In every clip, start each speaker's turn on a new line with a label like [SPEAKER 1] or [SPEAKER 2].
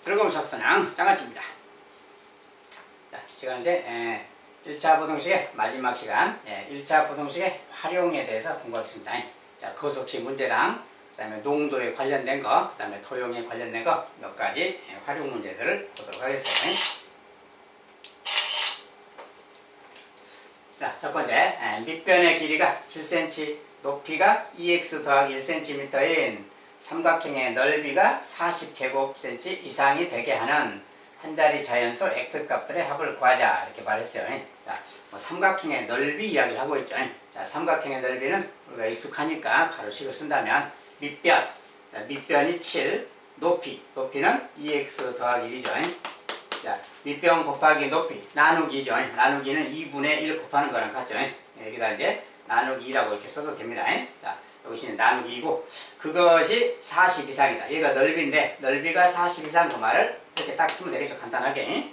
[SPEAKER 1] 즐거운 수학선양 장아찌입니다. 자, 시간은 이제 1차 부등식의 마지막 시간, 1차 부등식의 활용에 대해서 공부하겠습니다. 자, 거속시 문제랑 그 다음에 농도에 관련된 거, 그 다음에 토용에 관련된 거 몇 가지 활용 문제들을 보도록 하겠습니다. 자, 첫 번째, 밑변의 길이가 7cm, 높이가 2x 더하기 1cm인 삼각형의 넓이가 40제곱cm 이상이 되게 하는 한 자리 자연수 x값들의 합을 구하자, 이렇게 말했어요. 자, 삼각형의 넓이 이야기를 하고 있죠. 자, 삼각형의 넓이는 우리가 익숙하니까 바로 식을 쓴다면 밑변, 자, 밑변이 7, 높이는 2x 더하기 1이죠. 자, 밑변 곱하기 높이, 나누기죠. 나누기는 2분의 1 곱하는 거랑 같죠. 여기다 이제 나누기 2라고 이렇게 써도 됩니다. 자, 여기는 나누기이고, 그것이 40 이상이다. 얘가 넓이인데, 넓이가 40 이상 그 말을 이렇게 딱 쓰면 되겠죠. 간단하게.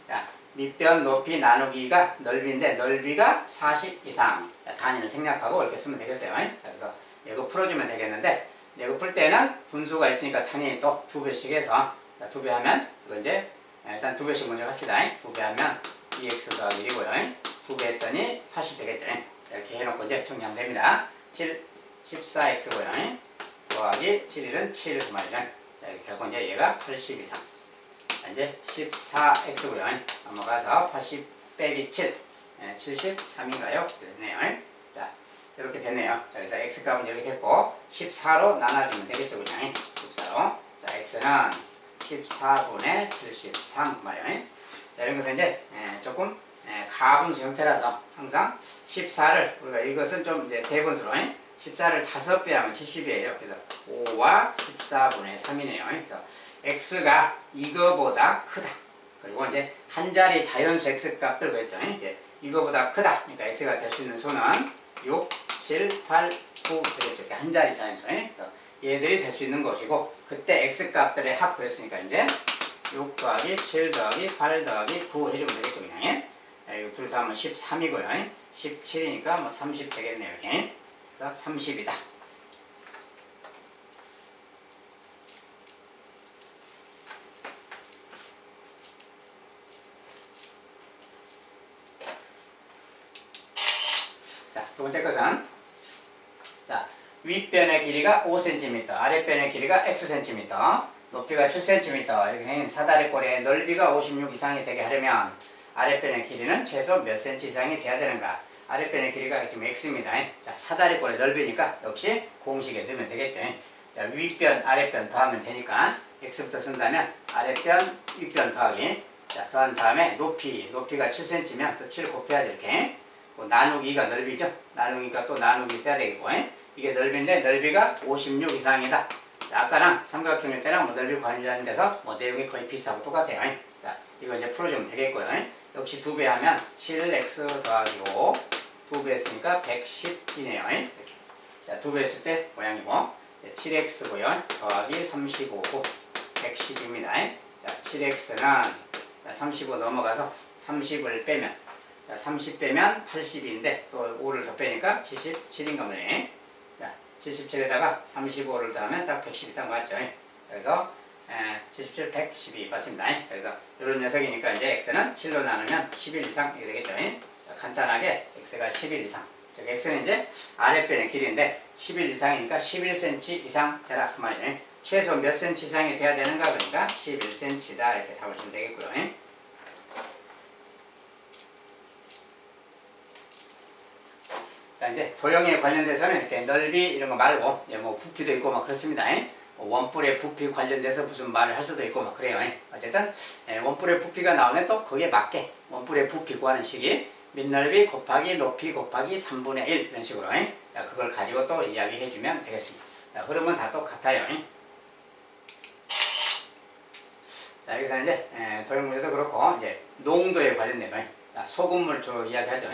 [SPEAKER 1] 자, 밑변 높이 나누기가 넓이인데, 넓이가 40 이상. 자, 단위를 생략하고 이렇게 쓰면 되겠어요. 자, 그래서 이거 풀어주면 되겠는데, 이거 풀 때는 분수가 있으니까 단위 또 2배씩 해서, 2배 하면, 이거 이제, 일단 2배씩 먼저 합시다. 2배 하면 2x 더하기 1이고요. 2배 했더니 80 되겠죠. 이렇게 해놓고 이제 정리하면 됩니다. 7, 14x고요. 더하기 7일은 7 그 말이죠. 자, 이렇게 하고 이제 얘가 80 이상. 자, 이제 14x고요. 넘어가서 80 빼기 7, 73인가요? 됐네요. 자, 이렇게 됐네요. 자, 그래서 x값은 이렇게 됐고 14로 나눠주면 되겠죠, 그냥. 14로. 자, x는 14분의 73 그 말이에요. 자, 이런 것은 이제 조금 가분수 형태라서 항상 14를 우리가 이것은 좀 이제 대분수로 14를 5배 하면 70이에요. 그래서 5와 14분의 3이네요. 그래서 x가 이거보다 크다. 그리고 이제 한 자리 자연수 x 값들 그랬죠. 이제 이거보다 크다. 그러니까 x가 될 수 있는 수는 6, 7, 8, 9 이렇게 한 자리 자연수. 그래서 얘들이 될 수 있는 것이고, 그때 x 값들의 합 그랬으니까 이제 6 더하기 7 더하기 8 더하기 9 해주면 되겠죠, 그냥. 이거 둘 다 하면 13이고요. 17이니까 뭐 30 되겠네요, 이렇게. 그래서 30이다. 자, 두 번째 것은, 자, 윗변의 길이가 5cm, 아랫변의 길이가 xcm, 높이가 7cm, 이렇게 생긴 사다리꼴의 넓이가 56 이상이 되게 하려면 아랫변의 길이는 최소 몇 cm 이상이 돼야 되는가? 아랫변의 길이가 지금 x입니다. 자, 사다리꼴의 넓이니까 역시 공식에 넣으면 되겠죠. 자, 윗변, 아랫변 더하면 되니까 x부터 쓴다면 아랫변, 윗변 더하기. 자, 더한 다음에 높이가 7cm면 또 7 곱해야지 이렇게. 나누기가 넓이죠. 나누기가 또 나누기 써야 되겠고. 이게 넓이인데 넓이가 56 이상이다. 자, 아까랑 삼각형일 때랑 뭐 넓이 관련된 데서 뭐 내용이 거의 비슷하고 똑같아요. 자, 이거 이제 풀어주면 되겠고요. 역시 2배 하면 7x 더하기 5, 2배 했으니까 110이네요. 이렇게. 자, 2배 했을 때 모양이고, 7x고요. 더하기 35고 110입니다. 자, 7x는 35 넘어가서 30을 빼면, 자, 30 빼면 80인데 또 5를 더 빼니까 77인가 보네. 자, 77에다가 35를 더하면 딱 110이 딱 맞죠. 그래서 77, 112 맞습니다. 그래서 이런 녀석이니까 이제 x는 7로 나누면 11 이상 이렇게 되겠죠. 자, 간단하게 x가 11 이상. 즉 x는 이제 아랫변의 길이인데 11 이상이니까 11cm 이상 되라 그 말이죠. 최소 몇 cm 이상이 돼야 되는가 그러니까 11cm다 이렇게 잡으시면 되겠고요. 자, 이제 도형에 관련돼서는 이렇게 넓이 이런 거 말고 뭐 부피도 있고 막 그렇습니다. 원뿔의 부피 관련돼서 무슨 말을 할 수도 있고 막 그래요. 어쨌든 원뿔의 부피가 나오면 또 거기에 맞게 원뿔의 부피 구하는 식이 밑넓이 곱하기 높이 곱하기 3분의 1 이런 식으로. 자, 그걸 가지고 또 이야기해 주면 되겠습니다. 자, 흐름은 다 똑같아요. 자, 여기서 이제 도형 문제도 그렇고 이제 농도에 관련된 거. 자, 소금물 주로 이야기하죠.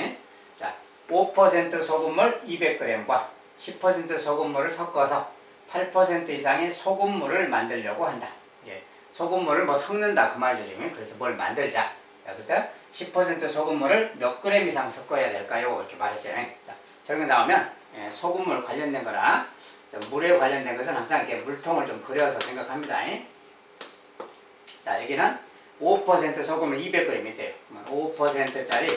[SPEAKER 1] 자, 5% 소금물 200g과 10% 소금물을 섞어서 8% 이상의 소금물을 만들려고 한다. 예, 소금물을 뭐 섞는다 그 말이죠 지금. 그래서 뭘 만들자. 자, 그때 10% 소금물을 몇 그램 이상 섞어야 될까요? 이렇게 말했어요. 자, 저런 게 나오면 소금물 관련된 거라, 물에 관련된 것은 항상 이렇게 물통을 좀 그려서 생각합니다. 자, 여기는 5% 소금을 200g이 돼요. 5%짜리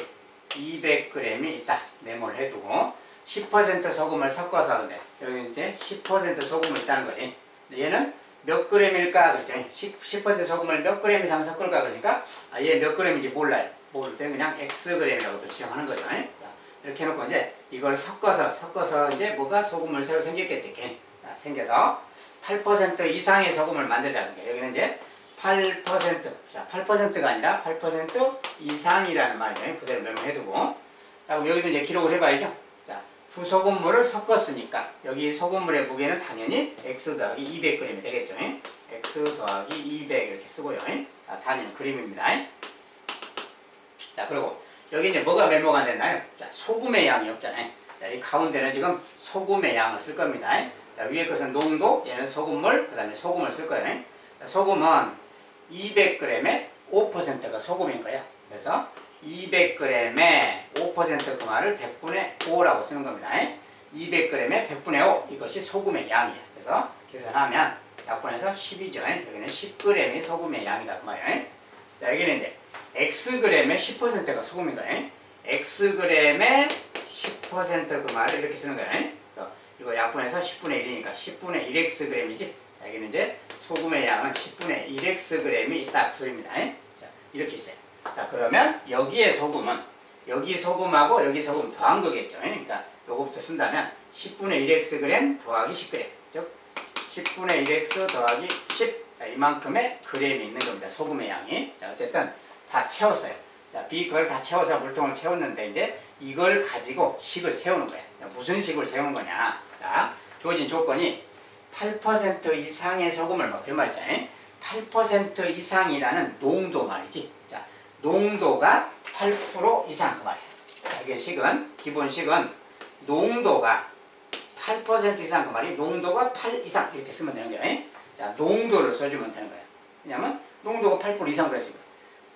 [SPEAKER 1] 200g이 있다. 메모를 해두고 10% 소금을 섞어서 하는데 여기 이제 10% 소금을 있다는 거지. 얘는 몇 g일까 그랬더니 10% 소금을 몇 g 이상 섞을까 그러니까 얘 몇 g인지 몰라요. 모를 때 그냥 xg이라고 지정하는 거죠. 자, 이렇게 해놓고 이제 이걸 섞어서 이제 뭐가 소금을 새로 생겼겠지. 자, 생겨서 8% 이상의 소금을 만들자는 거예요. 여기는 이제 8%, 자, 8%가 아니라 8% 이상이라는 말이에요. 그대로 메모해두고. 자, 그럼 여기도 이제 기록을 해봐야죠. 자, 두 소금물을 섞었으니까 여기 소금물의 무게는 당연히 x 더하기 200g이 되겠죠. x 더하기 200 이렇게 쓰고요. 자, 단위는 그림입니다. 자, 그리고 여기 이제 뭐가 메모가 됐나요? 자, 소금의 양이 없잖아요. 자, 이 가운데는 지금 소금의 양을 쓸 겁니다. 자, 위에 것은 농도, 얘는 소금물, 그 다음에 소금을 쓸 거예요. 자, 소금은 200g에 5%가 소금인 거야. 그래서 200g에 5% 그 말을 100분의 5라고 쓰는 겁니다. 200g에 100분의 5 이것이 소금의 양이에요. 그래서 계산하면 약분해서 10이죠. 여기는 10g이 소금의 양이다 그 말이에요. 자, 여기는 이제 xg에 10%가 소금인 거예요. xg에 10% 그 말을 이렇게 쓰는 거예요. 그래서 이거 약분해서 10분의 1이니까 10분의 1xg이지. 여기는 이제 소금의 양은 10분의 1xg이 있다 그 소리입니다. 자, 이렇게 있어요. 자, 그러면 여기에 소금은 여기 소금하고 여기 소금 더한 거겠죠. 그러니까 요거부터 쓴다면 10분의 1xg 더하기 10g, 즉 10분의 1x 더하기 10, 자, 이만큼의 그램이 있는 겁니다. 소금의 양이. 자, 어쨌든 다 채웠어요. 자, 비걸 다 채워서 물통을 채웠는데 이제 이걸 가지고 식을 세우는 거예요. 무슨 식을 세우는 거냐? 자, 주어진 조건이 8% 이상의 소금을 뭐 그런 말 있잖아요. 8% 이상이라는 농도 말이지. 자, 농도가 8% 이상 그 말이에요. 이게 식은 기본 식은 농도가 8% 이상 그 말이 농도가 8 이상 이렇게 쓰면 되는 거예요. 자, 농도를 써주면 되는 거예요. 왜냐면 농도가 8% 이상 그랬으니까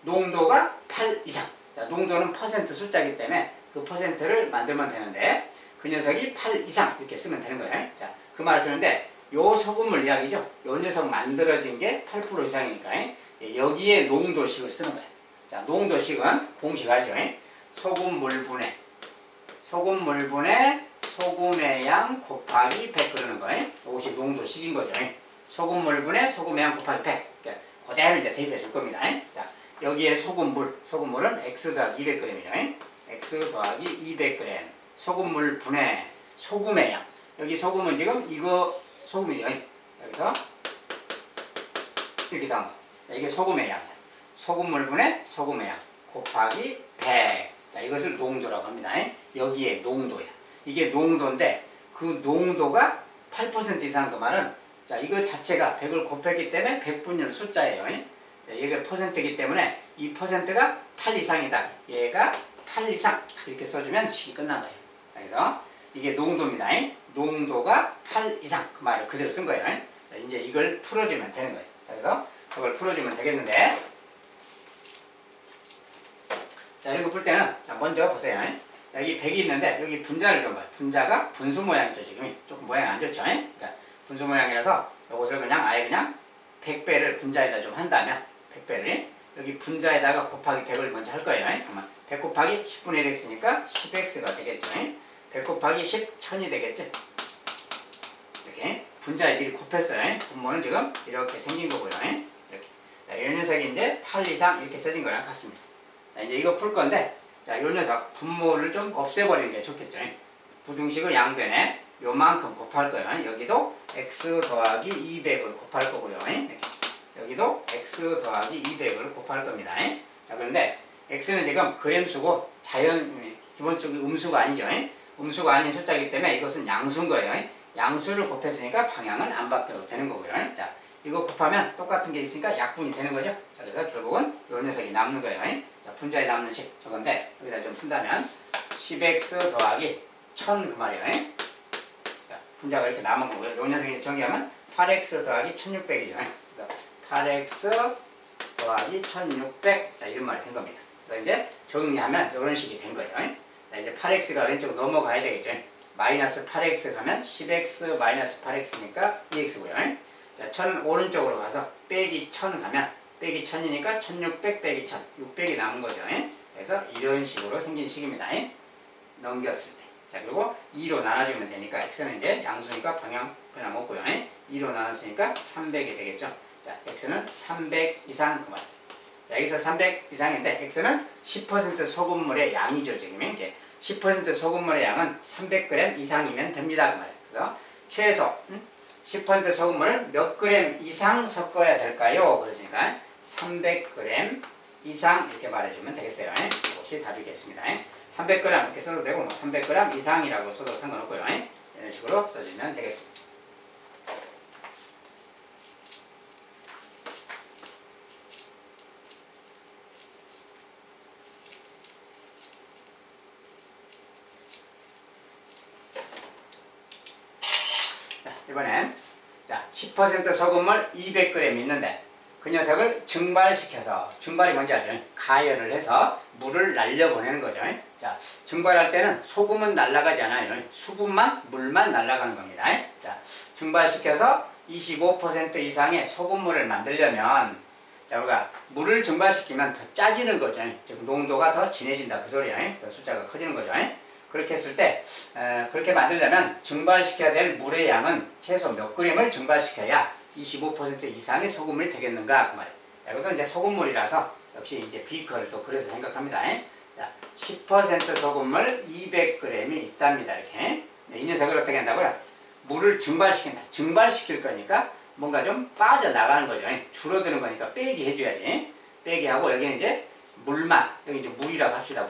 [SPEAKER 1] 농도가 8 이상. 자, 농도는 퍼센트 숫자이기 때문에 그 퍼센트를 만들면 되는데 그 녀석이 8 이상 이렇게 쓰면 되는 거예요. 자, 그 말을 쓰는데 요 소금물 이야기죠. 요 녀석 만들어진 게 8% 이상이니까 여기에 농도식을 쓰는 거예요. 자, 농도식은 공식 알죠? 소금물분의 소금의 양 곱하기 100 그러는 거예요. 이것이 농도식인 거죠. 소금물분의 소금의 양 곱하기 100. 그러니까 그대로 이제 대입해 줄 겁니다. 자, 여기에 소금물은 x 더하기 200g이죠. x 더하기 200g. 소금물 분의 소금의 양. 여기 소금은 지금 이거 소금이죠. 여기서 이렇게 나온 거. 이게 소금의 양이야. 소금물 분의 소금의 양 곱하기 100. 자, 이것을 농도라고 합니다. 여기에 농도야. 이게 농도인데 그 농도가 8% 이상 그 말은 자, 이거 자체가 100을 곱했기 때문에 100분율 숫자예요. 얘가 퍼센트이기 때문에 이 퍼센트가 8 이상이다. 얘가 8 이상 이렇게 써주면 식이 끝난 거예요. 그래서 이게 농도입니다. 농도가 8 이상 그 말을 그대로 쓴 거예요. 자, 이제 이걸 풀어주면 되는 거예요. 그래서 그걸 풀어주면 되겠는데 자, 이런 거 풀 때는 자, 먼저 보세요. 자, 여기 100이 있는데 여기 분자를 좀 봐요. 분자가 분수 모양이죠. 지금 조금 모양이 안 좋죠. 그러니까 분수 모양이라서 이것을 그냥 아예 그냥 100배를 분자에다 좀 한다면 100배를 여기 분자에다가 곱하기 100을 먼저 할 거예요. 그러면 100 곱하기 10분의 1x니까 10x가 되겠죠. 100 곱하기 10, 1000이 되겠죠. 이렇게 분자에 미리 곱했어요. 분모는 지금 이렇게 생긴 거고요. 이렇게. 자, 이 녀석이 이제 8 이상 이렇게 써진 거랑 같습니다. 자, 이제 이거 풀 건데, 자, 이 녀석 분모를 좀 없애버리는 게 좋겠죠. 부등식의 양변에 요만큼 곱할 거예요. 여기도 x 더하기 200을 곱할 거고요. 이렇게. 여기도 x 더하기 200을 곱할 겁니다. 자, 그런데 x는 지금 그램수고 기본적인 음수가 아니죠. 음수가 아닌 숫자이기 때문에 이것은 양수인 거예요. 양수를 곱했으니까 방향은 안 바뀌어도 되는 거고요. 자, 이거 곱하면 똑같은 게 있으니까 약분이 되는 거죠. 자, 그래서 결국은 이 녀석이 남는 거예요. 자, 분자에 남는 식 저건데 여기다 좀 쓴다면 10x 더하기 1000 그 말이에요. 자, 분자가 이렇게 남은 거고요. 이 녀석이 정의하면 8x 더하기 1600이죠. 그래서 8x 더하기 1600 자, 이런 말이 된 겁니다. 그래서 이제 정리하면 이런 식이 된 거예요. 자, 이제 8x가 왼쪽으로 넘어가야 되겠죠. 마이너스 8x 가면 10x 마이너스 8x니까 2x고요. 자, 1000 오른쪽으로 가서 빼기 1000 가면 빼기 1000이니까 1600 빼기 1000, 600이 남은 거죠. 그래서 이런 식으로 생긴 식입니다. 넘겼을 때. 자, 그리고 2로 나눠주면 되니까 x는 이제 양수니까 방향 변화 없고요. 2로 나눴으니까 300이 되겠죠. 자, x는 300 이상 그만. 자, 여기서 300 이상인데 x는 10% 소금물의 양이죠. 지금 이게 10% 소금물의 양은 300g 이상이면 됩니다. 그 말이에요. 그래서 최소 10% 소금물을 몇 그램 이상 섞어야 될까요? 그러니까 300g 이상 이렇게 말해주면 되겠어요. 이것이 답이겠습니다. 300g 이렇게 써도 되고 뭐 300g 이상이라고 써도 상관없고요. 이런 식으로 써주면 되겠습니다. 자, 이번엔 자, 10% 소금물 200g 있는데 그 녀석을 증발시켜서, 증발이 뭔지 알죠? 가열을 해서 물을 날려보내는 거죠. 자, 증발할 때는 소금은 날아가지 않아요. 수분만, 물만 날아가는 겁니다. 자, 증발시켜서 25% 이상의 소금물을 만들려면, 자, 우리가 물을 증발시키면 더 짜지는 거죠. 즉, 농도가 더 진해진다. 그 소리예요. 그래서 숫자가 커지는 거죠. 그렇게 했을 때, 그렇게 만들려면 증발시켜야 될 물의 양은 최소 몇 그램을 증발시켜야 25% 이상의 소금물이 되겠는가 그 말이에요. 이것도 이제 소금물이라서 역시 이제 비커를 또 그래서 생각합니다. 자, 10% 소금물 200g이 있답니다. 이렇게. 이 녀석을 어떻게 한다고요? 물을 증발시킨다. 증발시킬 거니까 뭔가 좀 빠져나가는 거죠. 줄어드는 거니까 빼기 해줘야지. 빼기 하고 여기는 이제 물만, 여기 이제 물이라고 합시다.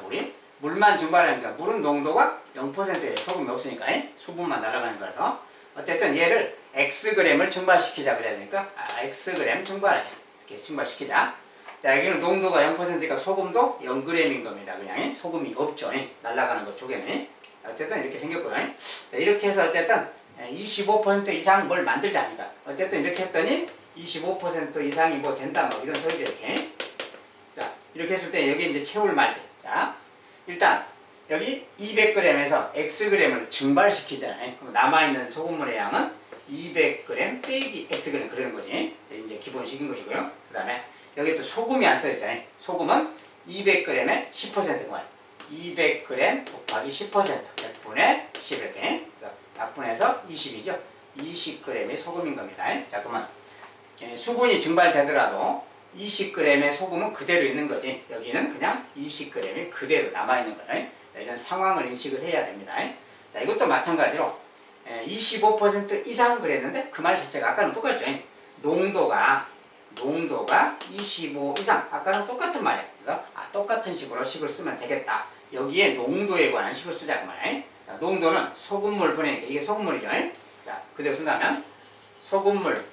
[SPEAKER 1] 물만 증발하니까 물은 농도가 0%예요. 소금이 없으니까 수분만 날아가는 거라서 어쨌든 얘를 xg을 증발시키자 그래야 되니까 xg 증발하자. 이렇게 증발시키자. 자, 여기는 농도가 0%니까 소금도 0g인 겁니다. 그냥 소금이 없죠. 날아가는 것 쪽에는. 어쨌든 이렇게 생겼고요. 자, 이렇게 해서 어쨌든 25% 이상 뭘 만들자니까. 어쨌든 이렇게 했더니 25% 이상이 뭐 된다 뭐 이런 소리죠. 이렇게. 자, 이렇게 했을 때 여기 이제 채울 말들. 자, 일단 여기 200g에서 xg을 증발시키잖아요. 그럼 남아있는 소금물의 양은 200g 빼기 xg 그러는 거지. 이제 기본식인 것이고요. 그 다음에 여기 또 소금이 안 써있잖아요. 소금은 200g에 10%만. 200g 곱하기 10%. 약분의 10 이렇게. 그래서 약분해서 20이죠. 20g이 소금인 겁니다. 자, 그러면 수분이 증발되더라도 20g의 소금은 그대로 있는 거지. 여기는 그냥 20g이 그대로 남아있는 거예요. 자, 이런 상황을 인식을 해야 됩니다. 자, 이것도 마찬가지로 25% 이상 그랬는데 그 말 자체가 아까는 똑같죠. 농도가 25 이상. 아까는 똑같은 말이에요. 그래서 똑같은 식으로 식을 쓰면 되겠다. 여기에 농도에 관한 식을 쓰자 그 말이에요. 자, 농도는 소금물 분해니까 이게 소금물이죠. 자, 그대로 쓴다면 소금물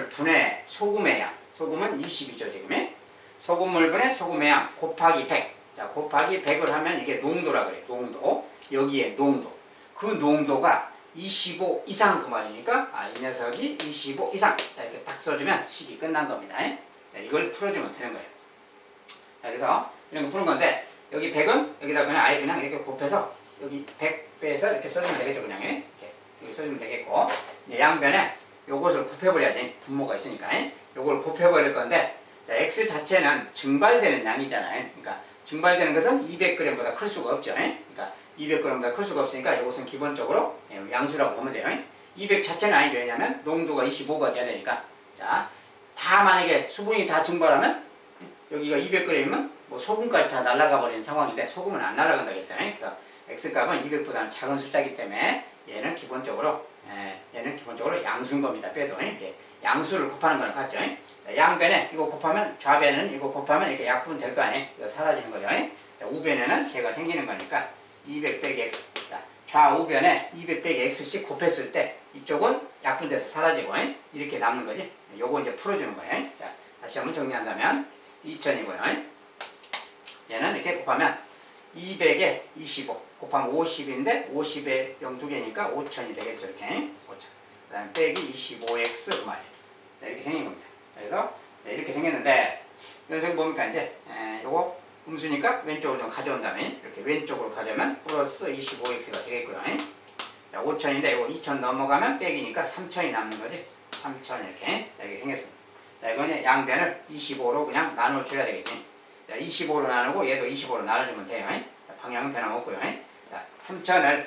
[SPEAKER 1] 분해 소금의 양. 소금은 20이죠 지금. 소금물 분해 소금의 양 곱하기 100. 자, 곱하기 100을 하면 이게 농도라 그래요. 농도. 여기에 농도. 그 농도가 25 이상 그 말이니까 이 녀석이 25 이상. 자, 이렇게 딱 써주면 식이 끝난 겁니다. 자, 이걸 풀어주면 되는 거예요. 자, 그래서 이런 거 푸는 건데 여기 100은 여기다 그냥 아예 그냥 이렇게 곱해서 여기 100 빼서 이렇게 써주면 되겠죠. 그냥 이렇게 써주면 되겠고, 이제 양변에 요것을 곱해버려야지. 분모가 있으니까 요걸 곱해버릴 건데, 자, x 자체는 증발되는 양이잖아요. 그러니까 증발되는 것은 200g보다 클 수가 없죠. 그러니까 200g보다 클 수가 없으니까 이것은 기본적으로 양수라고 보면 돼요. 200 자체는 아니죠. 왜냐하면 농도가 25가 돼야 되니까. 자, 다 만약에 수분이 다 증발하면 여기가 200g이면 뭐 소금까지 다 날아가 버리는 상황인데 소금은 안 날아간다고 했어요. 그래서 x값은 200보다는 작은 숫자이기 때문에 얘는 기본적으로 양수인 겁니다. 빼도 이렇게 양수를 곱하는 거랑 같죠. 자, 양변에 이거 곱하면 좌변은 이거 곱하면 이렇게 약분 될 거 아니에요. 이거 사라지는 거죠. 자, 우변에는 제가 생기는 거니까 200 빼기 x. 자, 좌우변에 200 빼기 x씩 곱했을 때 이쪽은 약분돼서 사라지고 이렇게 남는 거지. 요거 이제 풀어주는 거예요. 자, 다시 한번 정리한다면 2000이고요. 얘는 이렇게 곱하면 200에 25 곱하면 50인데 50에 0 2개니까 5000이 되겠죠. 이렇게 5000. 그 다음에 빼기 25x 그 말이에요. 자, 이렇게 생긴 겁니다. 그래서 이렇게 생겼는데 여기서 뭡니까 이제 요거 음수니까 왼쪽으로 좀 가져온 다음에 이렇게 왼쪽으로 가져오면 플러스 25x가 되겠고요. 자, 5000인데 이거 2000 넘어가면 빼기니까 3000이 남는 거지. 3000 이렇게 생겼습니다. 자, 이거는 양변을 25로 그냥 나눠줘야 되겠지. 자, 25로 나누고 얘도 25로 나눠주면 돼요. 자, 방향은 변함없고요. 자, 3000을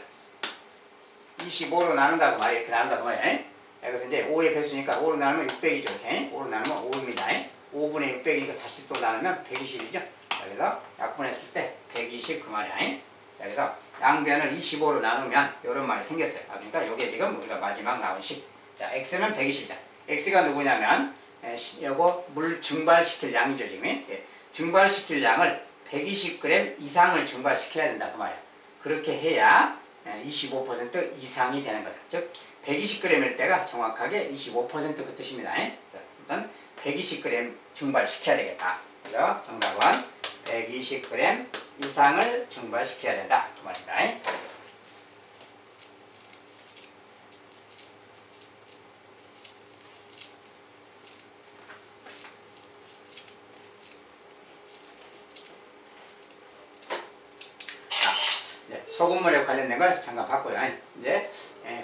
[SPEAKER 1] 25로 나눈다고 말이에요. 이렇게 나눈다고 말이에요. 여기서 이제 5의 배수니까 5로 나누면 600이죠. 이렇게. 5로 나누면 5입니다. 5분의 600이니까 다시 또 나누면 120이죠. 여기서 약분했을 때 120 그 말이야. 자, 그래서 양변을 25로 나누면 이런 말이 생겼어요. 그러니까 이게 지금 우리가 마지막 나온 식. 자, x는 120이다. x가 누구냐면 요거 물 증발시킬 양이죠. 지금. 예. 증발시킬 양을 120g 이상을 증발시켜야 된다. 그 말이야. 그렇게 해야 25% 이상이 되는 거죠. 즉 120g일 때가 정확하게 25%그 뜻입니다. 그래서 일단 120g 증발시켜야 되겠다. 그래서 정답은 120g 이상을 증발시켜야 된다. 그 말입니다. 소금물에 관련된 걸 잠깐 봤고요. 이제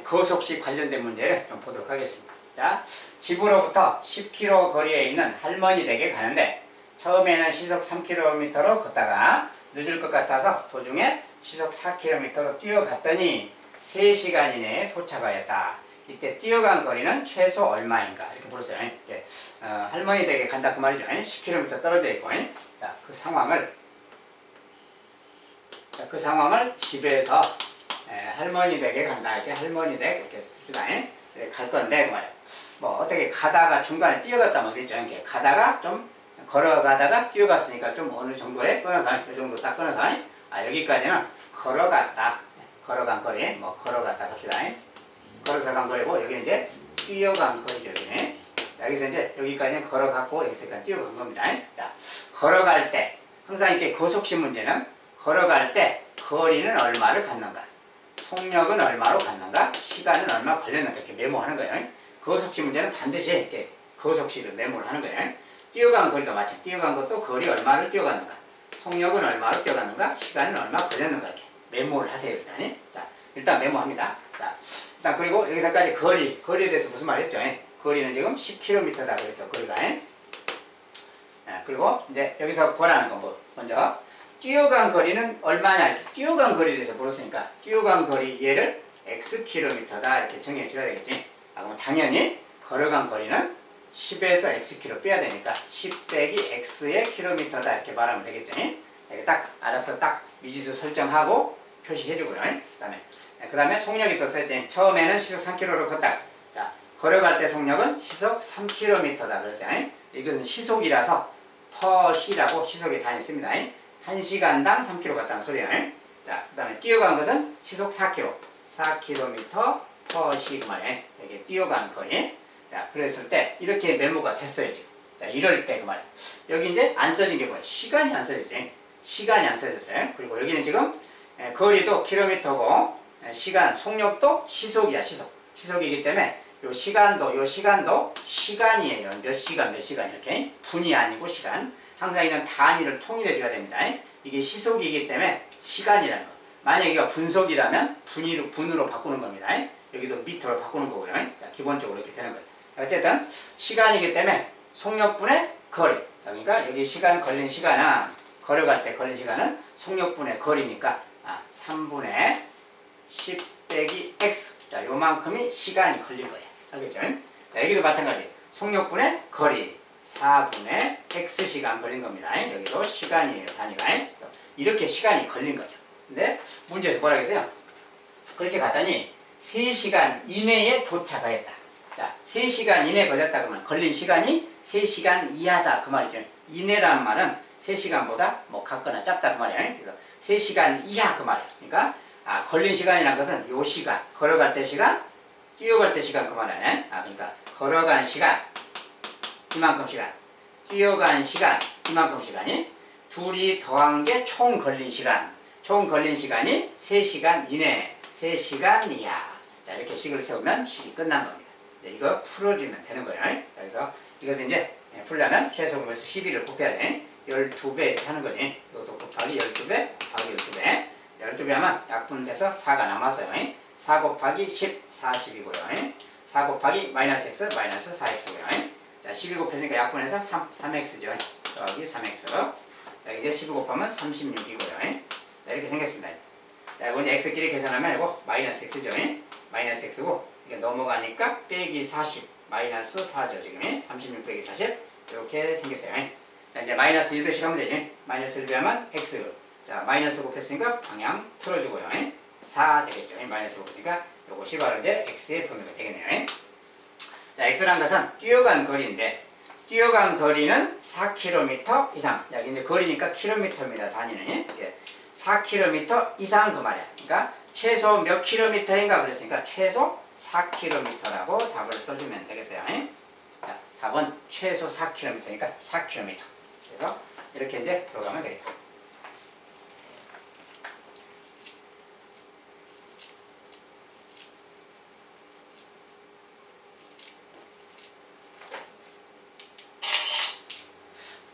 [SPEAKER 1] 거속시 관련된 문제를 좀 보도록 하겠습니다. 자, 집으로부터 10km 거리에 있는 할머니 댁에 가는데 처음에는 시속 3km로 걷다가 늦을 것 같아서 도중에 시속 4km로 뛰어갔더니 3시간 이내에 도착하였다. 이때 뛰어간 거리는 최소 얼마인가? 이렇게 물었어요. 할머니 댁에 간다 그 말이죠. 10km 떨어져 있고. 자, 그 상황을 집에서 할머니 댁에 간다. 이렇게 할머니 댁 이렇게 씁시다. 갈 건데 그 말이야. 뭐 어떻게 가다가 중간에 뛰어갔다 뭐 그랬죠. 이렇게 가다가 좀 걸어가다가 뛰어갔으니까 좀 어느 정도에 끊어서 이 정도 딱 끊어서 여기까지는 걸어갔다. 걸어간 거리 뭐 걸어갔다 합시다. 걸어서 간 거리고 여기는 이제 뛰어간 거리죠. 여기는. 여기서 이제 여기까지는 걸어갔고 여기서까지 뛰어간 겁니다. 자, 걸어갈 때 항상 이렇게 고속시 문제는 걸어갈 때 거리는 얼마를 갖는가, 속력은 얼마로 갖는가, 시간은 얼마 걸렸는가 이렇게 메모하는 거예요. 거속시 문제는 반드시 이렇게 거속시를 메모를 하는 거예요. 뛰어간 거리도 마찬가지. 뛰어간 것도 거리 얼마를 뛰어갔는가, 속력은 얼마로 뛰어갔는가, 시간은 얼마 걸렸는가 이렇게 메모를 하세요. 일단. 자, 일단 메모합니다. 자, 일단 그리고 여기서까지 거리에 대해서 무슨 말했죠? 거리는 지금 10km다 그랬죠. 거리가. 그리고 이제 여기서 보라는 거 뭐 먼저. 뛰어간 거리는 얼마냐? 뛰어간 거리에 대해서 물었으니까 뛰어간 거리 얘를 xkm다 이렇게 정해 줘야 되겠지. 그럼 당연히 걸어간 거리는 10에서 xkm 빼야 되니까 10 빼기 x의 km다 이렇게 말하면 되겠죠. 이렇게 딱 알아서 딱 미지수 설정하고 표시해 주고요. 그다음에 속력이 또 써있지. 처음에는 시속 3km로 걷다. 자, 걸어갈 때 속력은 시속 3km다 그랬어요. 이것은 시속이라서 퍼시라고 시속의 단위 씁니다. 1시간당 3km 갔다는 소리야. 자, 그 다음에 뛰어간 것은 시속 4km. 4km per 시 그 말이야. 이렇게 뛰어간 거리. 자, 그랬을 때 이렇게 메모가 됐어요, 지금. 자, 이럴 때 그 말이야. 여기 이제 안 써진 게 뭐야? 시간이 안 써졌지. 시간이 안 써졌어요. 그리고 여기는 지금 거리도 킬로미터고 시간, 속력도 시속이야, 시속. 시속이기 때문에 요 시간도 시간이에요. 몇 시간 이렇게. 분이 아니고 시간. 항상 이런 단위를 통일해 줘야 됩니다. 이게 시속이기 때문에 시간이라는 거. 만약에 이거 분속이라면 분으로 바꾸는 겁니다. 여기도 미터로 바꾸는 거고요. 자, 기본적으로 이렇게 되는 거예요. 어쨌든 시간이기 때문에 속력분의 거리. 그러니까 여기 시간 걸린 시간은 걸어갈 때 걸린 시간은 속력분의 거리니까 3분의 10 빼기 x. 자, 요만큼이 시간이 걸린 거예요. 알겠죠? 자, 여기도 마찬가지. 속력분의 거리. 4분의 x시간 걸린 겁니다. 여기도 시간이에요, 단위가. 그래서 이렇게 시간이 걸린 거죠. 근데 문제에서 뭐라고 했어요? 그렇게 갔더니 3시간 이내에 도착하였다. 자, 3시간 이내에 걸렸다 그러면 걸린 시간이 3시간 이하다 그 말이죠. 이내라는 말은 3시간보다 뭐 같거나 짧다 그 말이에요. 그래서 3시간 이하 그 말이에요. 그러니까 걸린 시간이라는 것은 요 시간, 걸어갈 때 시간, 뛰어갈 때 시간 그 말이에요. 그러니까 걸어간 시간 이만큼 시간, 뛰어간 시간 이만큼 시간이 둘이 더한 게 총 걸린 시간. 총 걸린 시간이 3시간 이내, 3시간 이하. 자, 이렇게 식을 세우면 식이 끝난 겁니다. 이거 풀어주면 되는 거예요. 자, 그래서 이것을 이제 풀려면 최소금에서 12를 곱해야 돼. 12배 이렇게 하는 거지. 이것도 곱하기 12배, 곱하기 12배. 12배 하면 약분돼서 4가 남았어요. 4 곱하기 10, 40이고요. 4 곱하기 마이너스 x, 마이너스 4x고요. 자, 12 곱했으니까 약분해서 3x죠. 더하기 3x. 자, 이제 12 곱하면 36이고요. 자, 이렇게 생겼습니다. 자, 이거 이제 x끼리 계산하면 이거 마이너스 x죠. 마이너스 x고, 이게 넘어가니까 빼기 40, 마이너스 4죠. 지금 36 빼기 40 이렇게 생겼어요. 자, 이제 마이너스 1배씩 하면 되지. 마이너스 1배 하면 x. 자, 마이너스 곱했으니까 방향 틀어주고요. 4 되겠죠. 마이너스 곱했으니까 요것이 바로 이제 x의 범위가 되겠네요. 자, x라는 것은 뛰어간 거리인데, 뛰어간 거리는 4km 이상. 야, 이제 거리니까 킬로미터입니다. 단위는. 4km 이상 그 말이야. 그러니까 최소 몇 킬로미터인가 그랬으니까 최소 4km라고 답을 써주면 되겠어요. 자, 답은 최소 4km니까 4km. 그래서 이렇게 이제 들어가면 되겠다.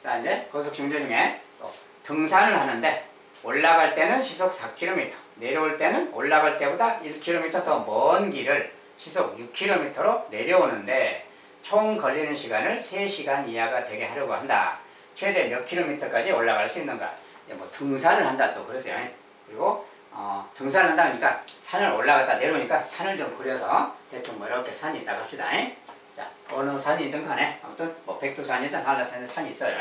[SPEAKER 1] 자, 이제 고속시 문제 중에 또 등산을 하는데 올라갈 때는 시속 4km, 내려올 때는 올라갈 때보다 1km 더 먼 길을 시속 6km로 내려오는데 총 걸리는 시간을 3시간 이하가 되게 하려고 한다. 최대 몇 킬로미터까지 올라갈 수 있는가? 뭐 등산을 한다 또 그러세요. 그리고 등산을 한다니까 산을 올라갔다 내려오니까 산을 좀 그려서 대충 뭐 이렇게 산이 있다고 합시다. 자, 어느 산이든 간에 아무튼 뭐 백두산이든 한라산이든 산이 있어요.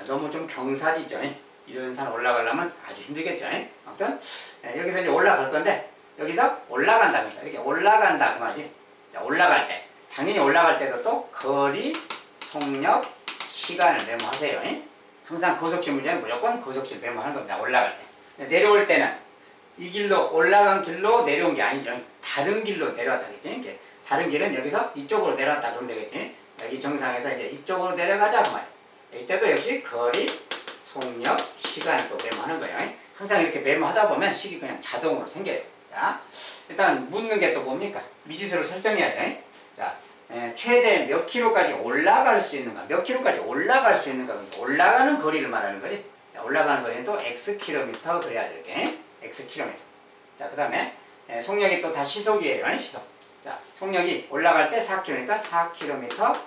[SPEAKER 1] 너무 좀 경사지죠. 이런 산 올라가려면 아주 힘들겠죠. 아무튼 여기서 이제 올라갈 건데 여기서 올라간다. 그러니까 이렇게 올라간다 그 말이지. 자, 올라갈 때 당연히 올라갈 때도 또 거리, 속력, 시간을 메모하세요. 항상 고속시 문제는 무조건 고속시 메모하는 겁니다. 올라갈 때. 내려올 때는 이 길로 올라간 길로 내려온 게 아니죠. 다른 길로 내려왔다겠지. 다른 길은 여기서 이쪽으로 내려왔다 그러면 되겠지. 여기 정상에서 이제 이쪽으로 내려가자 그 말이야. 이때도 역시 거리, 속력, 시간을 또 메모하는 거예요. 항상 이렇게 메모하다 보면 식이 그냥 자동으로 생겨요. 자, 일단 묻는 게 또 뭡니까? 미지수를 설정해야죠. 자, 최대 몇 킬로까지 올라갈 수 있는가? 몇 킬로까지 올라갈 수 있는가? 올라가는 거리를 말하는 거지. 자, 올라가는 거리는 또 x 킬로미터 그래야죠. 이렇게 x 킬로미터. 자, 그 다음에 속력이 또 다 시속이에요. 시속. 자, 속력이 올라갈 때 4km니까 4km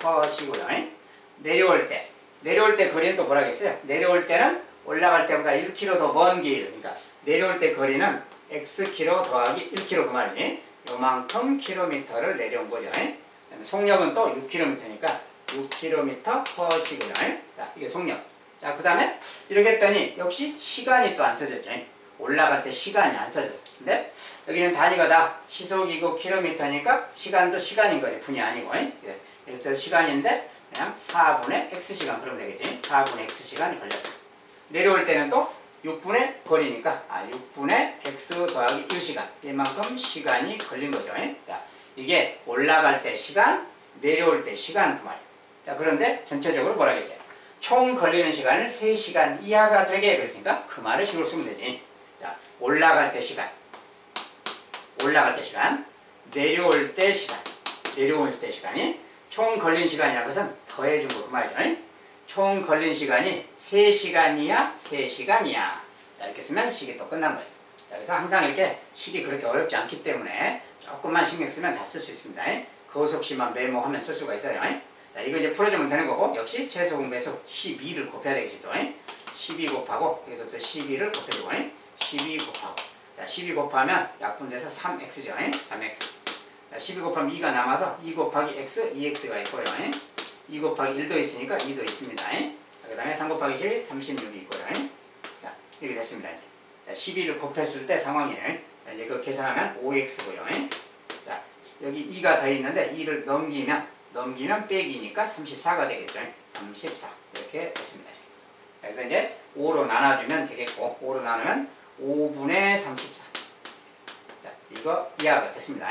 [SPEAKER 1] per 시고요. 내려올 때 거리는 또 뭐라겠어요? 내려올 때는 올라갈 때보다 1km 더 먼 길. 그러니까 내려올 때 거리는 xkm 더하기 1km 그 말이지. 요만큼 킬로미터를 내려온 거죠. 그다음에 속력은 또 6km니까 6km per 시고요. 자, 이게 속력. 자, 그 다음에 이렇게 했더니 역시 시간이 또 안 써졌죠. 올라갈 때 시간이 안 써졌어. 근데 여기는 단위가 다 시속이고 킬로미터니까 시간도 시간인 거지. 분이 아니고. 그래서 시간인데 그냥 4분의 x시간 그러면 되겠지. 4분의 x시간이 걸렸다. 내려올 때는 또 6분의 거리니까 6분의 x 더하기 1시간 이만큼 시간이 걸린 거죠. 자, 이게 올라갈 때 시간, 내려올 때 시간 그 말이에요. 자, 그런데 전체적으로 뭐라겠어요? 총 걸리는 시간을 3시간 이하가 되게 그랬으니까 그 말을 식으로 쓰면 되지. 자, 올라갈 때 시간, 내려올 때 시간, 내려올 때 시간이 총 걸린 시간이라는 것은 더해준 거 그 말이죠. 총 걸린 시간이 3시간이야, 3시간이야. 자, 이렇게 쓰면 식이 또 끝난 거예요. 자, 그래서 항상 이렇게 식이 그렇게 어렵지 않기 때문에 조금만 신경 쓰면 다 쓸 수 있습니다. 거속시만 메모하면 쓸 수가 있어요. 자, 이거 이제 풀어주면 되는 거고, 역시 최소 공배수 12를 곱해야 되겠지 또. 12 곱하고, 여기도 또 12를 곱해주고, 12 곱하고. 자, 12 곱하면 약분돼서 3x죠. 3x. 자, 12 곱하면 2가 남아서 2 곱하기 x, 2x가 있고요. 2 곱하기 1도 있으니까 2도 있습니다. 그 다음에 3 곱하기 7, 36이 있고요. 자, 이렇게 됐습니다. 이제. 자, 12를 곱했을 때 상황이에요. 자, 이제 그 계산하면 5x고요. 자, 여기 2가 더 있는데 2를 넘기면 빼기니까 34가 되겠죠. 34. 이렇게 됐습니다. 자, 그래서 이제 5로 나눠주면 되겠고, 5로 나누면 5분의 34. 자, 이거 이하가 됐습니다.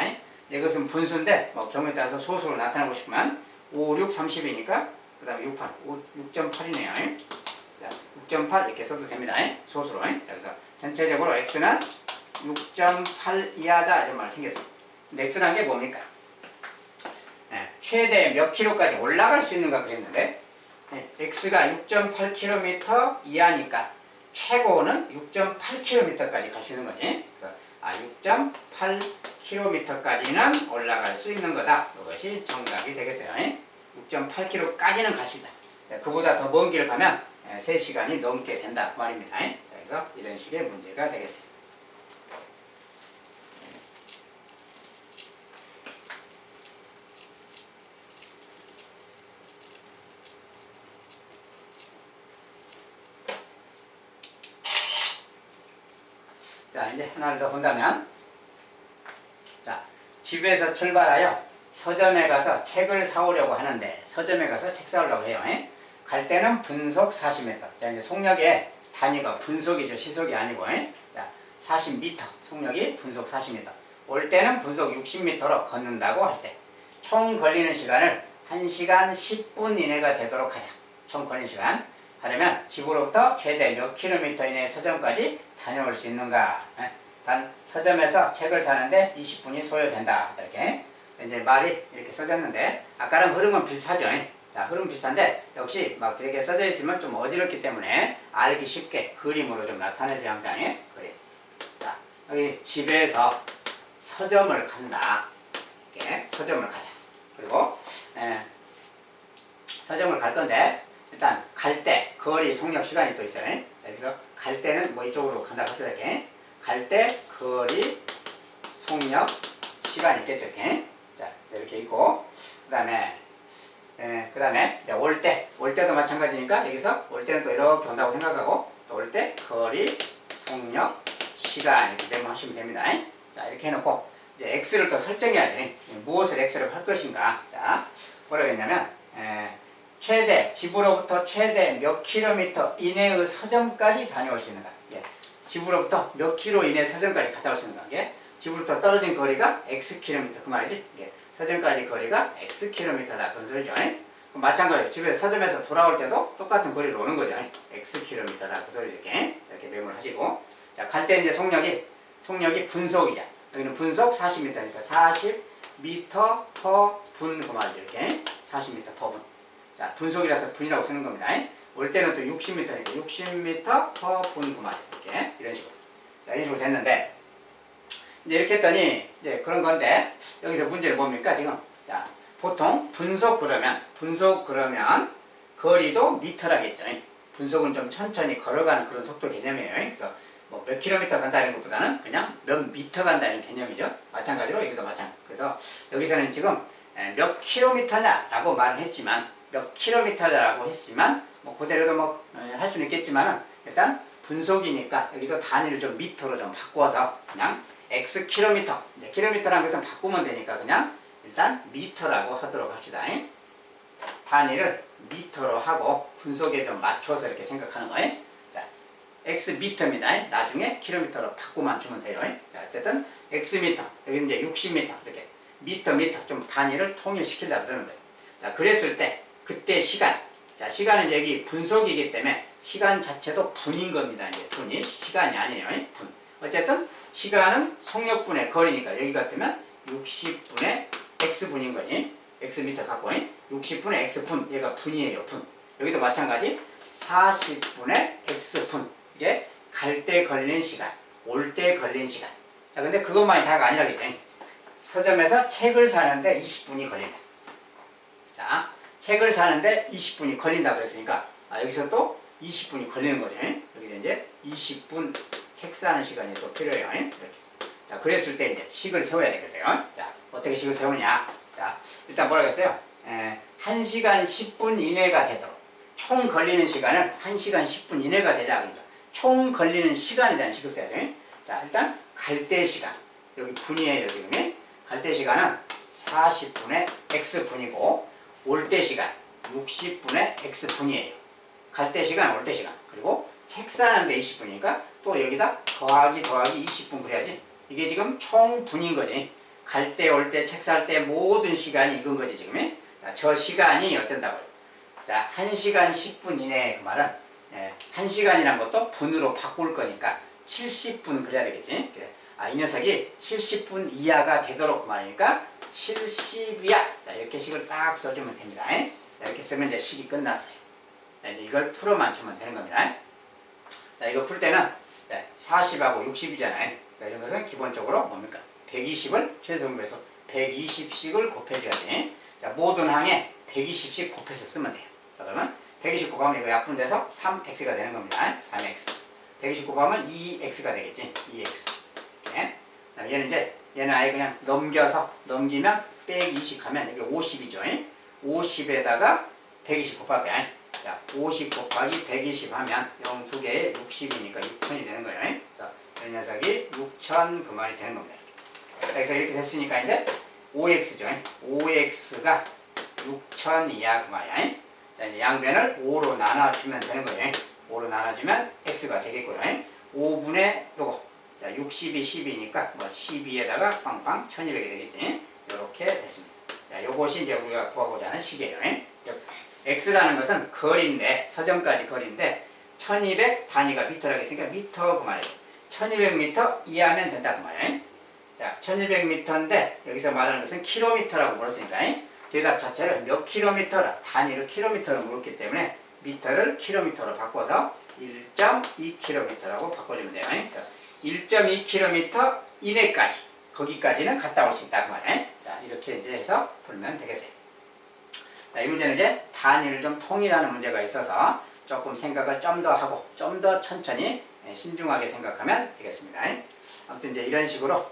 [SPEAKER 1] 이것은 분수인데, 뭐 경우에 따라서 소수로 나타내고 싶으면 5, 6, 30이니까 그 다음에 6, 8, 6.8이네요. 자, 6.8 이렇게 써도 됩니다. 소수로. 자, 그래서 전체적으로 x는 6.8 이하다 이런 말이 생겼습니다. 근데 x라는 게 뭡니까? 최대 몇 킬로까지 올라갈 수 있는가 그랬는데 x가 6.8km 이하니까 최고는 6.8km까지 갈 수 있는 거지. 그래서 6.8km까지는 올라갈 수 있는 거다. 이것이 정답이 되겠어요. 6.8km까지는 갈 수 있다. 그보다 더 먼 길을 가면 3시간이 넘게 된다 그 말입니다. 그래서 이런 식의 문제가 되겠습니다. 자, 이제 하나를 더 본다면, 자, 집에서 출발하여 서점에 가서 책을 사오려고 하는데, 서점에 가서 책 사오려고 해요. 갈 때는 분속 40m. 자, 이제 속력의 단위가 분속이죠. 시속이 아니고. 자, 40m. 속력이 분속 40m. 올 때는 분속 60m로 걷는다고 할 때, 총 걸리는 시간을 1시간 10분 이내가 되도록 하자. 총 걸리는 시간. 하려면 집으로부터 최대 몇 킬로미터 이내 서점까지 다녀올 수 있는가? 단 서점에서 책을 사는데 20분이 소요된다. 이렇게 이제 말이 이렇게 써졌는데 아까랑 흐름은 비슷하죠. 자, 흐름 비슷한데 역시 막 이렇게 써져 있으면 좀 어지럽기 때문에 알기 쉽게 그림으로 좀 나타내세요. 항상 그림. 자, 여기 집에서 서점을 간다. 이렇게 서점을 가자. 그리고 서점을 갈 건데. 일단 갈 때 거리 속력 시간이 또 있어요. 자, 여기서 갈 때는 뭐 이쪽으로 간다고 하죠. 이렇게 갈 때 거리 속력 시간이 있겠죠. 이렇게 자 이렇게 있고 그다음에 이제 올 때도 마찬가지니까 여기서 올 때는 또 이렇게 온다고 생각하고 또 올 때 거리 속력 시간 이렇게 메모하시면 됩니다. 자 이렇게 해놓고 이제 x를 또 설정해야지. 무엇을 x를 할 것인가. 자 뭐라고 했냐면 집으로부터 최대 몇 킬로미터 이내의 서점까지 다녀올 수 있는가. 집으로부터 몇 킬로 이내 서점까지 갔다 올 수 있는가. 집으로부터 떨어진 거리가 x 킬로미터 그 말이지. 서점까지 거리가 x 킬로미터다 그런 소리죠. 그럼 마찬가지로 집에 서점에서 돌아올 때도 똑같은 거리로 오는 거죠. x 킬로미터다 그 소리죠. 이렇게 메모를 하시고 자, 갈 때 이제 속력이 분속이야. 여기는 분속 40m니까 40m per 분 그 말이죠. 이렇게 40m per 분. 자, 분속이라서 분이라고 쓰는 겁니다. 올 때는 또 60m니까 60m per 분 구만 이렇게 이런 식으로. 자, 이런 식으로 됐는데 이제 이렇게 했더니 이제 그런 건데 여기서 문제를 뭡니까 지금? 자, 보통 분속 그러면 거리도 미터라겠죠. 분속은 좀 천천히 걸어가는 그런 속도 개념이에요. 그래서 뭐 몇 킬로미터 간다는 것보다는 그냥 몇 미터 간다는 개념이죠. 마찬가지로 여기도 마찬가지. 그래서 여기서는 지금 몇 킬로미터냐라고 말을 했지만 몇 킬로미터라고 했지만 뭐 그대로도 뭐 할 수는 있겠지만은 일단 분속이니까 여기도 단위를 좀 미터로 좀 바꿔서 그냥 x 킬로미터 이제 킬로미터라는 것은 바꾸면 되니까 그냥 일단 미터라고 하도록 합시다. 단위를 미터로 하고 분속에 좀 맞춰서 이렇게 생각하는 거예요. 자, x 미터입니다. 나중에 킬로미터로 바꾸만 주면 돼요. 자, 어쨌든 x 미터 여기 이제 60미터 이렇게 미터 좀 단위를 통일시키려고 그러는 거예요. 자, 그랬을 때 그때 시간. 자, 시간은 이제 여기 분속이기 때문에 시간 자체도 분인 겁니다. 이제 분이 시간이 아니에요. 분. 어쨌든 시간은 속력분의 거리니까 여기 같으면 60분의 x분인 거지. x미터 갖고 60분의 x분. 얘가 분이에요. 분. 여기도 마찬가지 40분의 x분. 이게 갈 때 걸린 시간, 올 때 걸린 시간. 자, 근데 그것만이 다가 아니라겠죠. 서점에서 책을 사는데 20분이 걸린다. 자, 책을 사는데 20분이 걸린다 그랬으니까 여기서 또 20분이 걸리는 거죠. 여기 이제 20분 책 사는 시간이 또 필요해요. 이렇게. 자, 그랬을 때 이제 식을 세워야 되겠어요. 자, 어떻게 식을 세우느냐? 자, 일단 뭐라고 했어요? 1시간 10분 이내가 되도록 총 걸리는 시간을 1시간 10분 이내가 되자. 그러니까 총 걸리는 시간에 대한 식을 써야죠. 자, 일단 갈 때 시간 여기 분이에요. 지금 갈 때 시간은 40분의 x분이고 올 때 시간 60분의 x분이에요. 갈 때 시간, 올 때 시간. 그리고 책 사는데 20분이니까 또 여기다 더하기 20분 그래야지. 이게 지금 총 분인 거지. 갈 때, 올 때, 책 살 때 모든 시간이 이건 거지 지금. 자, 저 시간이 어쩐다고요. 자, 1시간 10분 이내 그 말은 1시간이란 것도 분으로 바꿀 거니까 70분 그래야 되겠지. 그래. 이 녀석이 70분 이하가 되도록 그 말이니까 70이야. 자, 이렇게 식을 딱 써주면 됩니다. 자, 이렇게 쓰면 이제 식이 끝났어요. 자, 이제 이걸 풀어만 주면 되는 겁니다. 자, 이거 풀 때는 40하고 60이잖아요. 그러니까 이런 것은 기본적으로 뭡니까? 120을 최소분배해서 120씩을 곱해줘야지. 자, 모든 항에 120씩 곱해서 쓰면 돼요. 그러면 120 곱하면 이거 약분돼서 3x가 되는 겁니다. 3x. 120 곱하면 2x가 되겠지. 2x. 네. 얘는 이제 얘는 아예 그냥 넘기면 빼기 20 하면 이게 50이죠. 50에다가 120 곱할게요. 자, 50 곱하기 120 하면 0 두 개에 60이니까 6000이 되는 거예요. 그래서 이 녀석이 6000 그 말이 되는 겁니다. 그래서 이렇게 됐으니까 이제 5x죠. 5x가 6000이야 그 말이야. 자, 이제 양변을 5로 나눠주면 되는 거예요. 5로 나눠주면 x가 되겠고요. 5분의 요거. 자, 60이 10이니까 뭐 12에다가 빵빵 1200이 되겠지. 이렇게 됐습니다. 자, 요것이 이제 우리가 구하고자 하는 식이에요. x라는 것은 거리인데, 서점까지 거리인데 1200 단위가 미터라고 했으니까 미터 그 말이에요. 1200m 이하면 된다 그 말이에요. 자, 1200m인데 여기서 말하는 것은 킬로미터라고 물었으니까 대답 자체를 몇 킬로미터라 단위를 킬로미터로 물었기 때문에 미터를 킬로미터로 바꿔서 1.2km라고 바꿔주면 돼요. 1.2km 이내까지 거기까지는 갔다 올 수 있다 그 말이에요. 자, 이렇게 이제 해서 풀면 되겠어요. 자, 이 문제는 이제 단위를 좀 통일하는 문제가 있어서 조금 생각을 좀 더 하고 좀 더 천천히 신중하게 생각하면 되겠습니다. 아무튼 이제 이런 식으로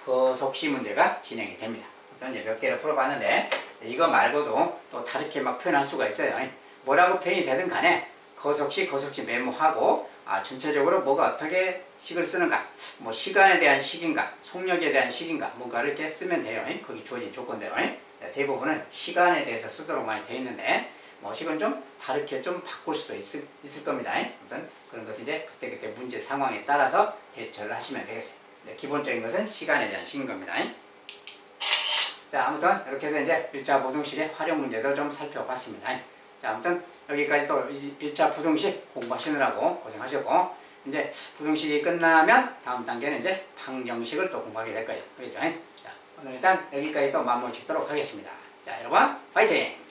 [SPEAKER 1] 거속시 문제가 진행이 됩니다. 이제 몇 개를 풀어봤는데 이거 말고도 또 다르게 막 표현할 수가 있어요. 뭐라고 표현이 되든 간에 거속시 메모하고 전체적으로 뭐가 어떻게 식을 쓰는가, 뭐 시간에 대한 식인가, 속력에 대한 식인가 뭔가를 이렇게 쓰면 돼요. 거기 주어진 조건대로. 대부분은 시간에 대해서 쓰도록 많이 되어 있는데 뭐 식은 좀 다르게 좀 바꿀 수도 있을 겁니다. 아무튼 그런 것은 이제 그때 문제 상황에 따라서 대처를 하시면 되겠어요. 기본적인 것은 시간에 대한 식인 겁니다. 자, 아무튼 이렇게 해서 이제 1차 부등식의 활용 문제도 좀 살펴봤습니다. 자, 아무튼 여기까지 또 1차 부등식 공부하시느라고 고생하셨고 이제 부등식이 끝나면 다음 단계는 이제 방정식을 또 공부하게 될 거예요. 그렇죠? 자, 오늘 일단 여기까지 또 마무리 짓도록 하겠습니다. 자, 여러분 파이팅!